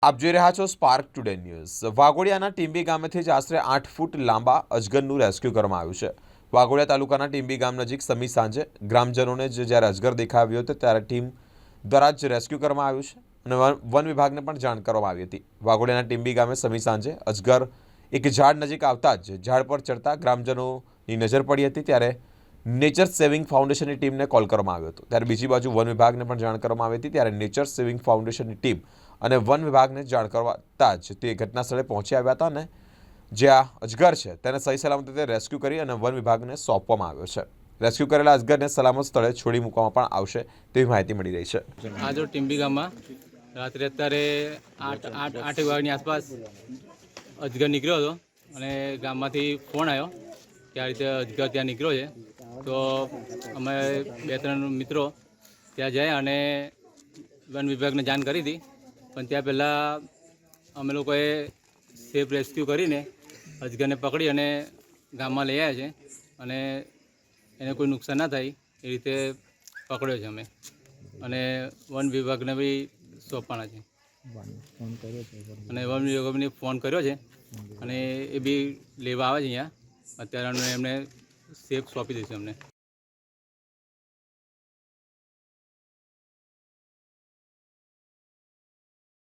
આપ જોઈ રહ્યા છો સ્પાર્ક ટુડે ન્યૂઝ। વાઘોડિયાના ટીંબી ગામેથી જ આશરે 8 ફૂટ લાંબા અજગરનું રેસ્ક્યુ કરવામાં આવ્યું છે। વાઘોડિયા તાલુકાના ટીંબી ગામ નજીક સમી સાંજે ગ્રામજનોને જ્યારે અજગર દેખાવ્યો હતો ત્યારે ટીમ દ્વારા જ રેસ્ક્યુ કરવામાં આવ્યું છે અને વન વિભાગને પણ જાણ કરવામાં આવી હતી। વાઘોડિયાના ટીંબી ગામે સમી સાંજે અજગર એક ઝાડ નજીક આવતા જ ઝાડ પર ચડતા ગ્રામજનોની નજર પડી હતી ત્યારે નેચર સેવિંગ ફાઉન્ડેશનની ટીમને કોલ કરવામાં આવ્યો હતો। ત્યારે બીજી બાજુ વન વિભાગને પણ જાણ કરવામાં આવી હતી ત્યારે નેચર સેવિંગ ફાઉન્ડેશનની ટીમ અને વન વિભાગને જાણ કરતા જ તે ઘટના સ્થળે પહોંચી આવ્યા હતા અને જે આ અજગર છે તેને સહી સલામત રીતે રેસ્ક્યુ કરી અને વન વિભાગને સોંપવામાં આવ્યો છે। રેસ્ક્યુ કરેલા અજગરને સલામત સ્થળે છોડી મૂકવામાં પણ આવશે તેવી માહિતી મળી રહી છે। આ જો ટીંબી ગામમાં રાત્રે અત્યારે 8 વાગ્યાની આસપાસ અજગર નીકળ્યો હતો અને ગામમાંથી ફોન આવ્યો કે આ રીતે અજગર ત્યાં નીકળ્યો છે। તો અમે 2-3 મિત્રો ત્યાં જાય અને વન વિભાગને જાણ કરી હતી, પણ ત્યાં પહેલાં અમે લોકોએ સેફ રેસ્ક્યુ કરીને અજગરને પકડી અને ગામમાં લઈ આવ્યા છે અને એને કોઈ નુકસાન ના થાય એ રીતે પકડ્યો છે અમે અને વન વિભાગને બી સોંપવાના છે અને વન વિભાગને ફોન કર્યો છે અને એ બી લેવા આવે છે અહીંયા અત્યારે એમને સેફ સોંપી દઈશું અમને।